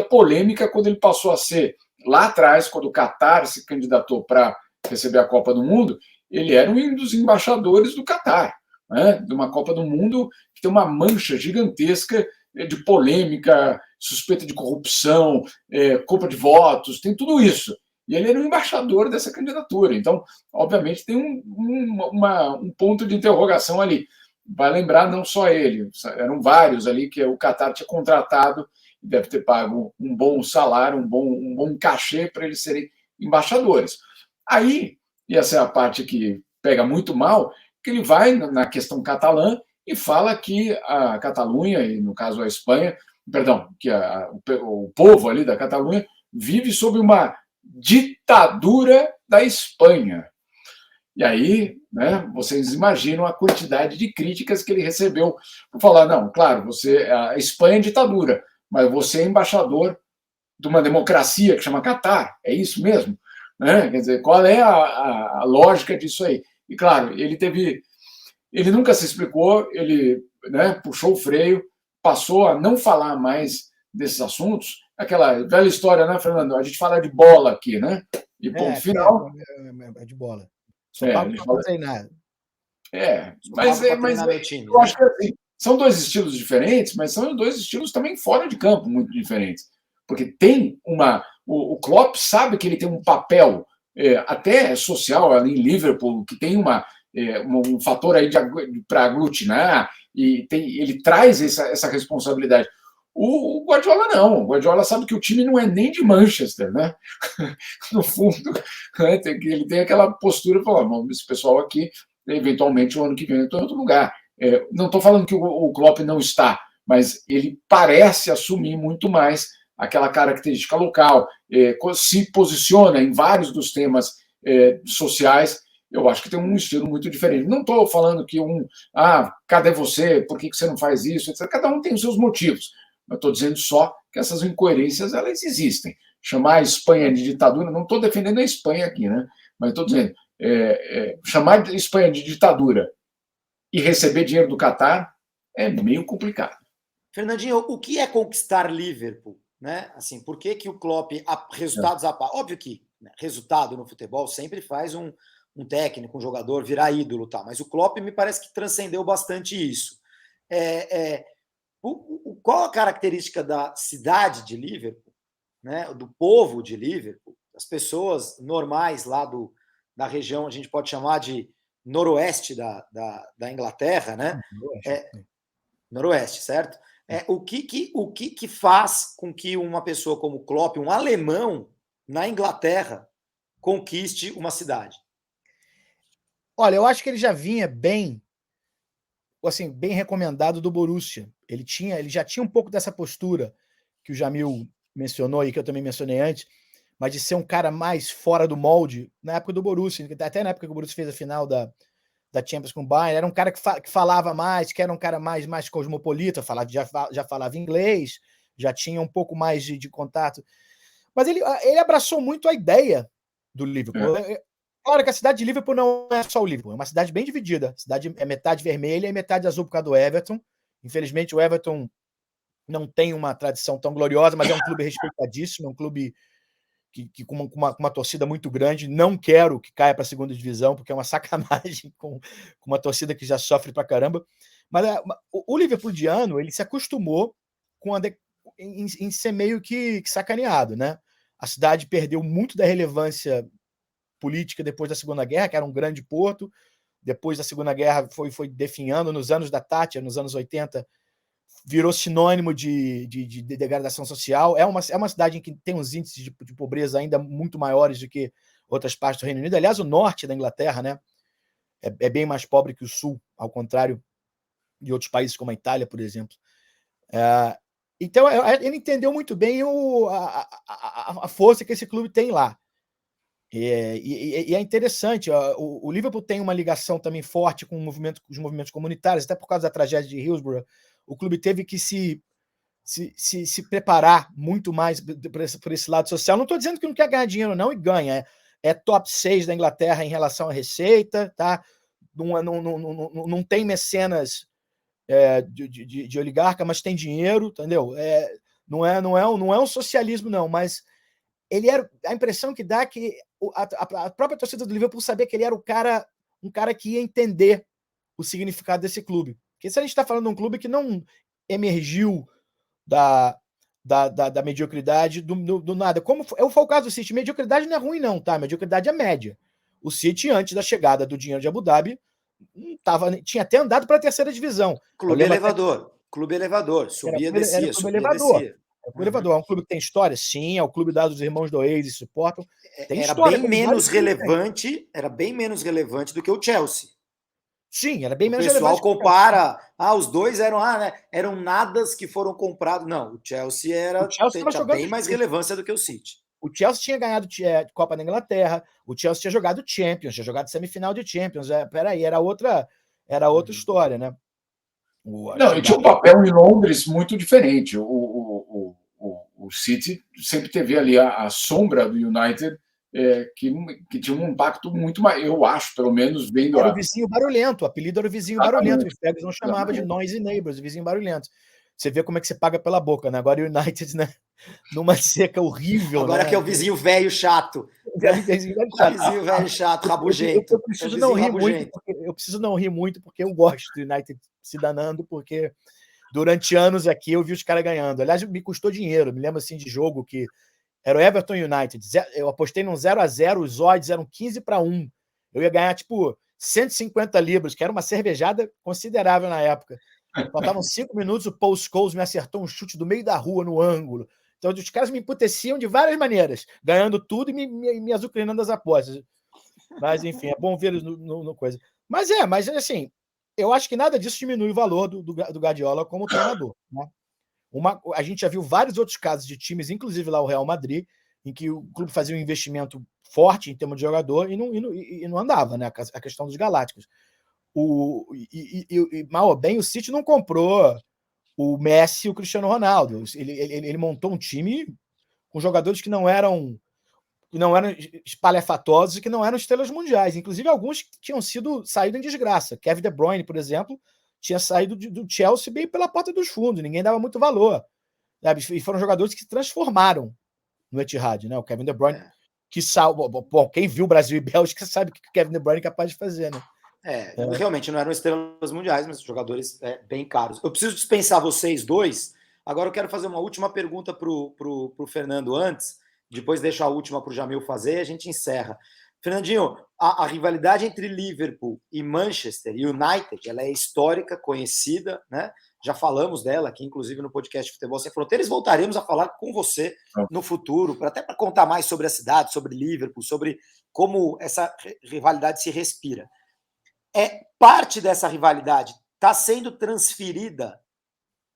[SPEAKER 2] polêmica quando ele passou a ser, lá atrás, quando o Qatar se candidatou para receber a Copa do Mundo, ele era um dos embaixadores do Qatar, né, de uma Copa do Mundo que tem uma mancha gigantesca de polêmica, suspeita de corrupção, compra de votos, tem tudo isso. E ele era o embaixador dessa candidatura. Então, obviamente, tem um ponto de interrogação ali. Vai lembrar, não só ele, eram vários ali que o Qatar tinha contratado e deve ter pago um bom salário, um bom cachê para eles serem embaixadores. Aí, e essa é a parte que pega muito mal, que ele vai na questão catalã e fala que a Catalunha, e no caso a Espanha, perdão, que o povo ali da Catalunha vive sob uma ditadura da Espanha. E aí, né, vocês imaginam a quantidade de críticas que ele recebeu por falar, não, claro, a Espanha é ditadura, mas você é embaixador de uma democracia que chama Catar, é isso mesmo? Né? Quer dizer, qual é a lógica disso aí? E, claro, ele nunca se explicou, ele, né, puxou o freio, passou a não falar mais desses assuntos. Aquela velha história, né, Fernando? A gente fala de bola aqui, né? E ponto final.
[SPEAKER 3] É de bola. Só pago para não treinar.
[SPEAKER 2] Mas eu acho que assim, são dois estilos diferentes, mas são dois estilos também fora de campo muito diferentes. Porque tem o Klopp sabe que ele tem um papel até social ali em Liverpool, que tem um fator aí para aglutinar, e ele traz essa responsabilidade. O Guardiola não. O Guardiola sabe que o time não é nem de Manchester, né? No fundo, né? Ele tem aquela postura de falar, esse pessoal aqui, eventualmente, o ano que vem eu estou em outro lugar. Não estou falando que o Klopp não está, mas ele parece assumir muito mais aquela característica local, se posiciona em vários dos temas sociais. Eu acho que tem um estilo muito diferente. Não estou falando que cadê você? Por que você não faz isso? Etc. Cada um tem os seus motivos. Eu estou dizendo só que essas incoerências elas existem. Chamar a Espanha de ditadura, não estou defendendo a Espanha aqui, né? Mas estou dizendo, chamar a Espanha de ditadura e receber dinheiro do Catar é meio complicado.
[SPEAKER 1] Fernandinho, o que é conquistar Liverpool? Né? Assim, por que o Klopp, resultados à parte? Óbvio que resultado no futebol sempre faz um técnico, um jogador virar ídolo, tá? Mas o Klopp me parece que transcendeu bastante isso. Qual a característica da cidade de Liverpool, né? Do povo de Liverpool, das pessoas normais lá da região, a gente pode chamar de noroeste da Inglaterra, né? Noroeste, certo? O que faz com que uma pessoa como Klopp, um alemão na Inglaterra, conquiste uma cidade?
[SPEAKER 3] Olha, eu acho que ele já vinha bem recomendado do Borussia. Ele já tinha um pouco dessa postura que o Jamil mencionou e que eu também mencionei antes, mas de ser um cara mais fora do molde na época do Borussia, até na época que o Borussia fez a final da Champions com o Bayern, era um cara que falava mais, que era um cara mais cosmopolita, já falava inglês, já tinha um pouco mais de contato. Mas ele abraçou muito a ideia do Liverpool. Claro que a cidade de Liverpool não é só o Liverpool, é uma cidade bem dividida. A cidade é metade vermelha e metade azul por causa do Everton. Infelizmente, o Everton não tem uma tradição tão gloriosa, mas é um clube respeitadíssimo, é um clube que com uma torcida muito grande. Não quero que caia para a segunda divisão, porque é uma sacanagem com uma torcida que já sofre para caramba. Mas o liverpooliano, ele se acostumou em ser meio que sacaneado, né? A cidade perdeu muito da relevância política depois da Segunda Guerra, que era um grande porto. Depois da Segunda Guerra foi definhando, nos anos da Thatcher, nos anos 80, virou sinônimo de degradação social. É uma cidade em que tem uns índices de pobreza ainda muito maiores do que outras partes do Reino Unido. Aliás, o norte da Inglaterra, né, é bem mais pobre que o sul, ao contrário de outros países como a Itália, por exemplo. Então, ele entendeu muito bem a força que esse clube tem lá. E é interessante, o Liverpool tem uma ligação também forte com os movimentos comunitários, até por causa da tragédia de Hillsborough. O clube teve que se preparar muito mais por esse lado social. Não estou dizendo que não quer ganhar dinheiro, não, e ganha. É top 6 da Inglaterra em relação à receita, tá? Não tem mecenas de oligarca, mas tem dinheiro, entendeu? Não é um socialismo, não, mas a impressão que dá que a própria torcida do Liverpool sabia que ele era um cara que ia entender o significado desse clube. Porque se a gente está falando de um clube que não emergiu da mediocridade do nada, como foi o caso do City, mediocridade não é ruim não, tá? Mediocridade é média. O City, antes da chegada do dinheiro de Abu Dhabi, tinha até andado para a terceira divisão.
[SPEAKER 1] Clube elevador, subia e descia, subia e descia.
[SPEAKER 3] É um clube que tem história? Sim, é o clube dado dos irmãos do Oasis, suportam.
[SPEAKER 1] Era bem menos relevante do que o Chelsea.
[SPEAKER 3] Sim, era bem menos relevante.
[SPEAKER 1] O pessoal compara, os dois eram nadas que foram comprados. Não, o Chelsea tinha bem mais relevância do que o City.
[SPEAKER 3] O Chelsea tinha ganhado Copa da Inglaterra, o Chelsea tinha jogado Champions, tinha jogado semifinal de Champions. Peraí, era outra história, né?
[SPEAKER 2] Não, e tinha um papel em Londres muito diferente. O o City sempre teve ali a sombra do United, que tinha um impacto muito maior, eu acho, pelo menos, vendo
[SPEAKER 3] Era o vizinho barulhento, o apelido era o vizinho barulhento. O Ferguson chamava de
[SPEAKER 2] Exatamente.
[SPEAKER 3] noisy neighbors, o vizinho barulhento. Você vê como é que você paga pela boca, né? Agora o United, né? Numa seca horrível.
[SPEAKER 1] Agora
[SPEAKER 3] né?
[SPEAKER 1] que é o vizinho velho chato.
[SPEAKER 3] O vizinho
[SPEAKER 1] velho chato, rabugento.
[SPEAKER 3] Eu preciso não rir muito, eu preciso não rir muito, porque eu gosto do United se danando, porque durante anos aqui eu vi os caras ganhando. Aliás, me custou dinheiro. Me lembro assim de jogo que era o Everton United. Eu apostei num 0-0, os odds eram 15-1. Eu ia ganhar, tipo, 150 libras, que era uma cervejada considerável na época. Faltavam 5 minutos, o Paul Scholes me acertou um chute do meio da rua, no ângulo. Então, os caras me emputeciam de várias maneiras, ganhando tudo e me azucrinando as apostas. Mas, enfim, é bom ver no coisa. Mas assim, eu acho que nada disso diminui o valor do Guardiola como treinador. Né? A gente já viu vários outros casos de times, inclusive lá o Real Madrid, em que o clube fazia um investimento forte em termos de jogador e não andava, né? A questão dos Galácticos. Mal ou bem, o City não comprou o Messi e o Cristiano Ronaldo. Ele montou um time com jogadores que não eram espalhafatosos e que não eram estrelas mundiais. Inclusive, alguns que tinham saído em desgraça. Kevin De Bruyne, por exemplo, tinha saído do Chelsea bem pela porta dos fundos. Ninguém dava muito valor. Sabe? E foram jogadores que se transformaram no Etihad. Né? O Kevin De Bruyne, quem viu Brasil e Bélgica sabe o que o Kevin De Bruyne é capaz de fazer. Né?
[SPEAKER 1] Realmente não eram estrelas mundiais, mas jogadores bem caros. Eu preciso dispensar vocês dois. Agora eu quero fazer uma última pergunta para o Fernando antes, depois deixo a última para o Jamil fazer e a gente encerra. Fernandinho, a rivalidade entre Liverpool e Manchester United, ela é histórica, conhecida, né? Já falamos dela aqui, inclusive no podcast Futebol Sem Fronteiras. Voltaremos a falar com você no futuro, até para contar mais sobre a cidade, sobre Liverpool, sobre como essa rivalidade se respira. Parte dessa rivalidade está sendo transferida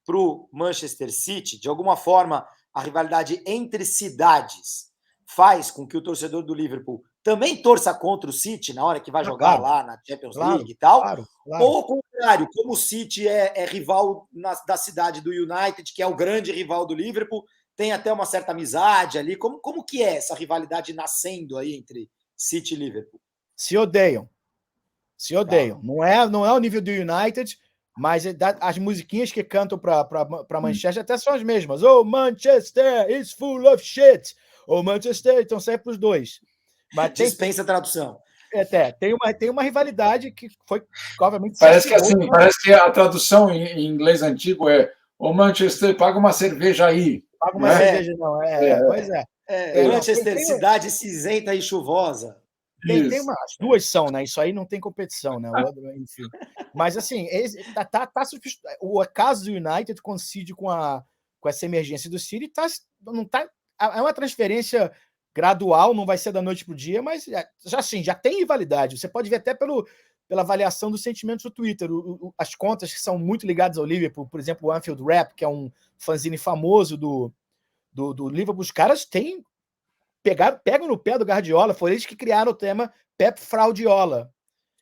[SPEAKER 1] para o Manchester City. De alguma forma, a rivalidade entre cidades faz com que o torcedor do Liverpool também torça contra o City na hora que vai jogar lá na Champions League e tal. Claro. Ou, ao contrário, como o City é rival da cidade do United, que é o grande rival do Liverpool, tem até uma certa amizade ali. Como que é essa rivalidade nascendo aí entre City e Liverpool?
[SPEAKER 3] Se odeiam. Não é o nível do United, mas as musiquinhas que cantam para Manchester até são as mesmas. Oh, Manchester is full of shit. Oh, Manchester, então sempre os dois.
[SPEAKER 1] Mas dispensa a tradução.
[SPEAKER 3] Tem uma rivalidade que foi, obviamente...
[SPEAKER 2] Parece que a tradução em inglês antigo é o Manchester, paga uma cerveja aí.
[SPEAKER 3] Paga uma cerveja, não. Pois é.
[SPEAKER 1] Manchester, cidade cinzenta e chuvosa.
[SPEAKER 3] As duas são, né? Isso aí não tem competição, né? Enfim. Mas, assim, o caso do United coincide com essa emergência do City. É uma transferência gradual, não vai ser da noite para o dia, mas já tem rivalidade. Você pode ver até pela avaliação dos sentimentos do Twitter. As contas que são muito ligadas ao Liverpool, por exemplo, o Anfield Rap, que é um fanzine famoso do Liverpool, os caras pegam no pé do Guardiola, foram eles que criaram o tema Pep Fraudiola.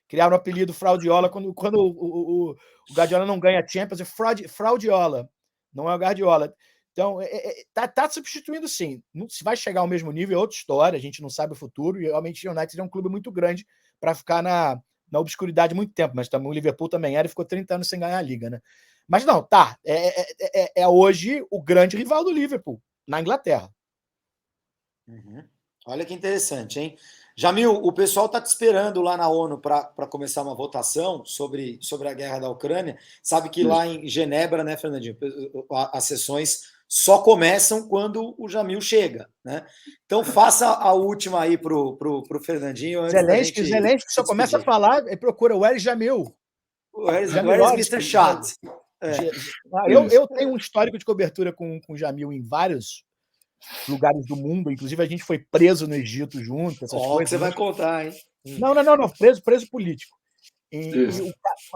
[SPEAKER 3] Criaram o apelido Fraudiola quando o Guardiola não ganha Champions, é Fraudiola, não é o Guardiola. Então, tá substituindo sim. Se vai chegar ao mesmo nível, é outra história, a gente não sabe o futuro, e realmente o United é um clube muito grande para ficar na obscuridade muito tempo, mas também o Liverpool também era e ficou 30 anos sem ganhar a Liga, né? Mas não, é hoje o grande rival do Liverpool, na Inglaterra.
[SPEAKER 1] Uhum. Olha que interessante, hein? Jamil, o pessoal está te esperando lá na ONU para começar uma votação sobre a guerra da Ucrânia. Sabe que lá em Genebra, né, Fernandinho, as sessões só começam quando o Jamil chega, né? Então faça a última aí pro Fernandinho.
[SPEAKER 3] Zelensky só começa a falar e procura o Jamil.
[SPEAKER 1] Where is Mr. Shot?
[SPEAKER 3] Eu tenho um histórico de cobertura com o Jamil em vários lugares do mundo, inclusive a gente foi preso no Egito junto, essas coisas.
[SPEAKER 1] Que você vai contar, hein?
[SPEAKER 3] Não, preso político.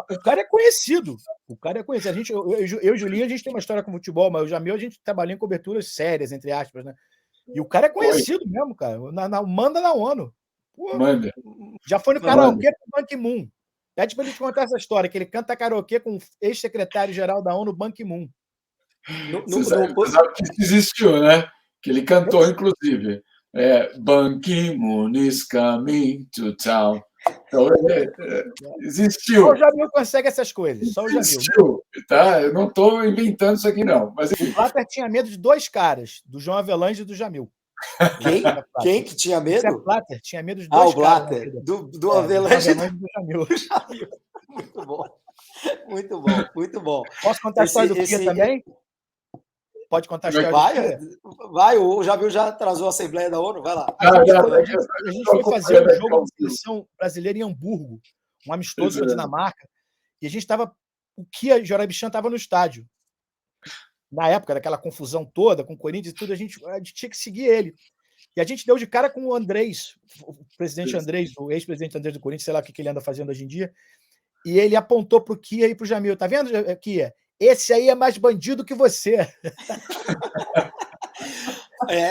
[SPEAKER 3] O cara é conhecido. Eu e o Julinho, a gente tem uma história com futebol, mas o Jamil, a gente trabalhou em coberturas sérias, entre aspas, né? E o cara é conhecido mesmo, cara. Manda na ONU.
[SPEAKER 2] Manda.
[SPEAKER 3] Já foi no karaokê com o Ban Ki-moon. Pede para ele te contar essa história, que ele canta karaokê com o ex-secretário-geral da ONU, Ban Ki-moon.
[SPEAKER 2] Você sabe que isso existiu, né? Que ele cantou, inclusive. Ban Ki-moon is coming to town. Então, existiu.
[SPEAKER 3] Só o Jamil consegue essas coisas. Só o Jamil.
[SPEAKER 2] Existiu, tá? Eu não estou inventando isso aqui, não. Mas, enfim.
[SPEAKER 3] O Blatter tinha medo de dois caras, do João Avelange e do Jamil.
[SPEAKER 1] Quem que tinha medo?
[SPEAKER 3] O Blatter tinha medo de dois caras.
[SPEAKER 1] O Blatter. Do Avelange
[SPEAKER 3] e do Jamil.
[SPEAKER 1] Muito bom. Muito bom, muito bom.
[SPEAKER 3] Posso contar a história do Kia também? Pode contar a história do Kia?
[SPEAKER 1] Vai, o Jamil já atrasou a Assembleia da ONU, vai lá.
[SPEAKER 3] A gente foi fazer um jogo de seleção brasileira em Hamburgo, um amistoso com a Dinamarca, e a gente estava... O Kia Jorabichian estava no estádio. Na época daquela confusão toda, com o Corinthians e tudo, a gente tinha que seguir ele. E a gente deu de cara com o Andrés, o presidente Andrés, o ex-presidente Andrés do Corinthians, sei lá o que ele anda fazendo hoje em dia, e ele apontou para o Kia e para o Jamil. Tá vendo, Kia? Esse aí é mais bandido que você.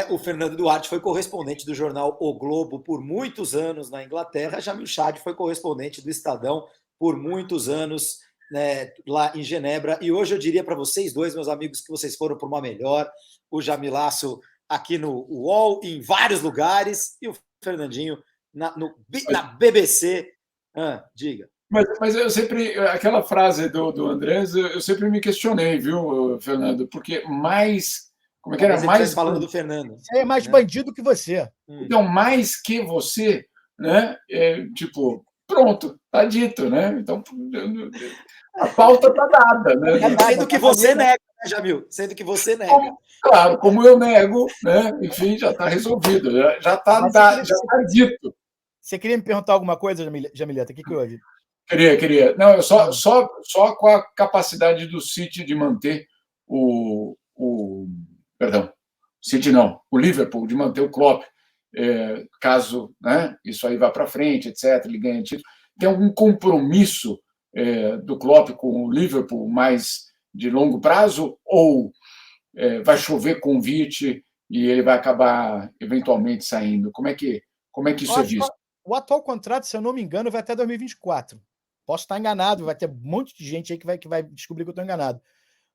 [SPEAKER 1] O Fernando Duarte foi correspondente do jornal O Globo por muitos anos na Inglaterra. Jamil Chad foi correspondente do Estadão por muitos anos, né, lá em Genebra. E hoje eu diria para vocês dois, meus amigos, que vocês foram por uma melhor. O Jamilaço aqui no UOL, em vários lugares, e o Fernandinho na BBC. Diga.
[SPEAKER 2] Mas eu sempre, aquela frase do Andrés, eu sempre me questionei, viu, Fernando? Porque mais... Como é que era? Mais
[SPEAKER 1] falando do Fernando.
[SPEAKER 3] É mais bandido que você.
[SPEAKER 2] Então, mais que você, né? Tipo, pronto, tá dito, né? Então, a pauta tá dada, né?
[SPEAKER 1] Sendo que você nega, né, Jamil? Sendo que você nega.
[SPEAKER 2] Claro, como eu nego, né? Enfim, já está resolvido, já tá dito.
[SPEAKER 3] Você queria me perguntar alguma coisa, Jamileta? O que houve?
[SPEAKER 2] Queria. Não, só com a capacidade do City de manter perdão, City não, o Liverpool, de manter o Klopp, caso, né, isso aí vá para frente, etc., ele ganha título. Tem algum compromisso do Klopp com o Liverpool mais de longo prazo? Ou vai chover convite e ele vai acabar eventualmente saindo? Como é que isso é visto?
[SPEAKER 3] O atual contrato, se eu não me engano, vai até 2024. Posso estar enganado, vai ter um monte de gente aí que vai descobrir que eu estou enganado.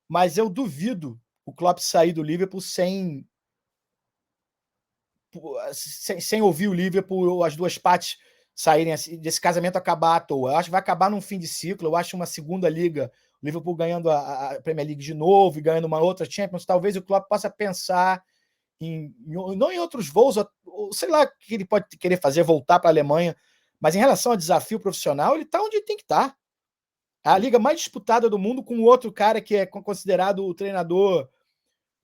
[SPEAKER 3] Mas eu duvido o Klopp sair do Liverpool sem ouvir o Liverpool, as duas partes saírem assim, desse casamento acabar à toa. Eu acho que vai acabar num fim de ciclo. Eu acho uma segunda liga, o Liverpool ganhando a Premier League de novo e ganhando uma outra Champions. Talvez o Klopp possa pensar não em outros voos, ou sei lá o que ele pode querer fazer, voltar para a Alemanha. Mas em relação ao desafio profissional, ele está onde ele tem que estar. A liga mais disputada do mundo, com outro cara que é considerado o treinador,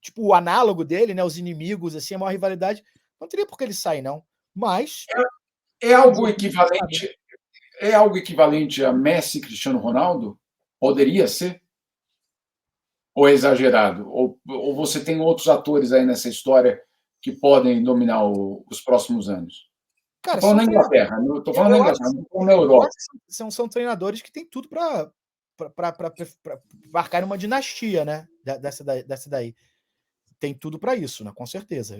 [SPEAKER 3] tipo, o análogo dele, né? Os inimigos, assim, a maior rivalidade. Não teria por que ele sair, não. Mas...
[SPEAKER 2] É algo equivalente a Messi e Cristiano Ronaldo? Poderia ser? Ou é exagerado? Ou você tem outros atores aí nessa história que podem dominar os próximos anos? Estou falando na Inglaterra, não estou falando na Inglaterra, não estou falando na Europa.
[SPEAKER 3] São treinadores que têm tudo para marcar uma dinastia, né? Dessa daí. Tem tudo para isso, né? Com certeza.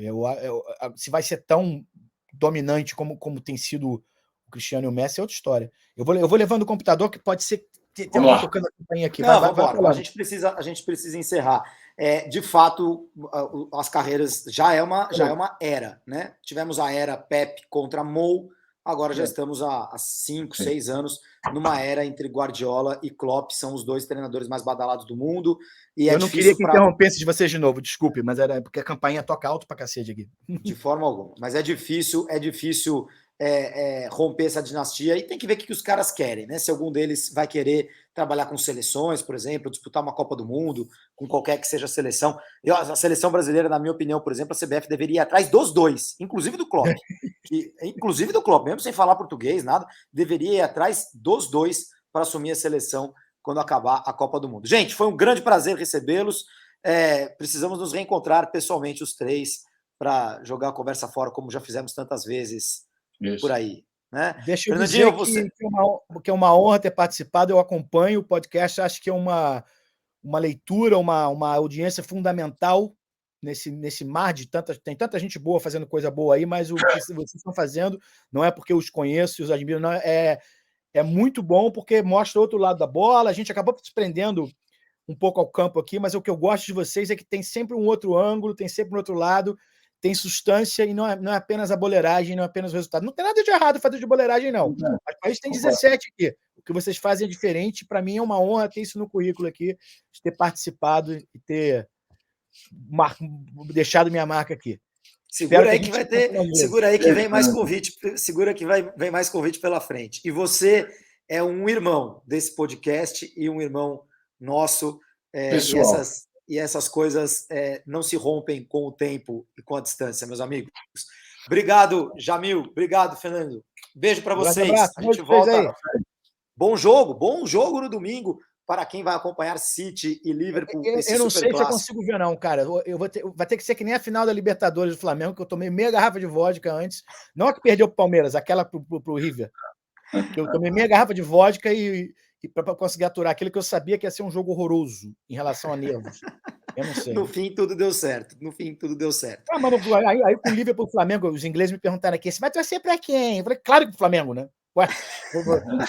[SPEAKER 3] Se vai ser tão dominante como tem sido o Cristiano e o Messi, é outra história. Eu vou levando o computador, que pode ser que tem alguém tocando a campainha aqui.
[SPEAKER 1] Vai, a gente precisa encerrar. De fato, as carreiras já é uma era, né? Tivemos a era Pep contra Mou, agora já estamos há 5, 6 anos numa era entre Guardiola e Klopp, são os dois treinadores mais badalados do mundo. E
[SPEAKER 3] eu não queria que interrompesse de vocês de novo, desculpe, mas era porque a campainha toca alto pra cacete aqui.
[SPEAKER 1] De forma alguma, mas é difícil romper essa dinastia, e tem que ver o que os caras querem, né? Se algum deles vai querer trabalhar com seleções, por exemplo, disputar uma Copa do Mundo, com qualquer que seja a seleção. A seleção brasileira, na minha opinião, por exemplo, a CBF deveria ir atrás dos dois, inclusive do Klopp. Inclusive do Klopp, mesmo sem falar português, nada, deveria ir atrás dos dois para assumir a seleção quando acabar a Copa do Mundo. Gente, foi um grande prazer recebê-los. Precisamos nos reencontrar pessoalmente, os três, para jogar a conversa fora, como já fizemos tantas vezes. Isso. Por aí, né?
[SPEAKER 3] Deixa eu dizer que é uma honra ter participado. Eu acompanho o podcast, acho que é uma leitura, uma audiência fundamental nesse mar de tem tanta gente boa fazendo coisa boa aí, mas o que vocês estão fazendo não é porque eu os conheço e os admiro, não, é muito bom, porque mostra o outro lado da bola. A gente acabou desprendendo um pouco ao campo aqui, mas o que eu gosto de vocês é que tem sempre um outro ângulo, tem sempre um outro lado, tem substância e não é apenas a boleiragem, não é apenas o resultado. Não tem nada de errado fazer de boleiragem, não. Mas a gente tem 17 aqui. O que vocês fazem é diferente. Para mim é uma honra ter isso no currículo aqui, de ter participado e ter deixado minha marca aqui.
[SPEAKER 1] Segura aí que vai ter. Segura aí que vem mais convite. Segura que vem mais convite pela frente. E você é um irmão desse podcast e um irmão nosso. E essas coisas não se rompem com o tempo e com a distância, meus amigos. Obrigado, Jamil. Obrigado, Fernando. Beijo para vocês. A gente volta. Bom jogo no domingo. Para quem vai acompanhar City e Liverpool.
[SPEAKER 3] Eu não sei se eu consigo ver, não, cara. Vai ter que ser que nem a final da Libertadores do Flamengo, que eu tomei meia garrafa de vodka antes. Não a que perdeu para o Palmeiras, aquela pro River. Eu tomei meia garrafa de vodka e para conseguir aturar aquilo que eu sabia que ia ser um jogo horroroso em relação a nervos. Eu não sei.
[SPEAKER 1] No fim, tudo deu certo.
[SPEAKER 3] Mas aí com o Liverpool e o Flamengo, os ingleses me perguntaram aqui: você vai torcer para quem? Eu falei, claro que o Flamengo, né? Ué,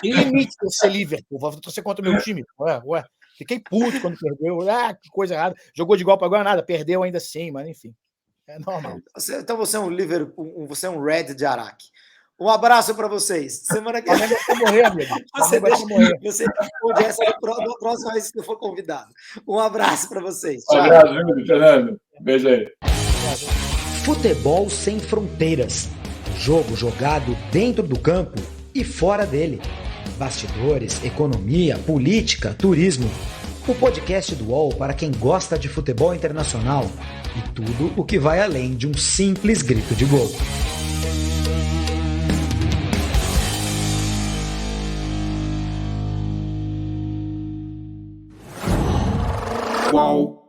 [SPEAKER 3] tem limite de ser Liverpool, vou torcer contra o meu time. Ué. Fiquei puto quando perdeu. Que coisa errada. Jogou de igual para igual, nada, perdeu ainda assim, mas enfim. É normal.
[SPEAKER 1] Então você é um Liverpool, você é um Red de Araque. Um abraço para vocês. Semana que vem.
[SPEAKER 3] Vai morrer, amigo.
[SPEAKER 1] Você responde essa da próxima vez que eu for convidado. Um abraço para vocês.
[SPEAKER 2] Tchau. Um abraço, Fernando. Beijo aí.
[SPEAKER 4] Futebol sem fronteiras. Jogo jogado dentro do campo e fora dele. Bastidores, economia, política, turismo. O podcast do UOL para quem gosta de futebol internacional e tudo o que vai além de um simples grito de gol.
[SPEAKER 2] UOL.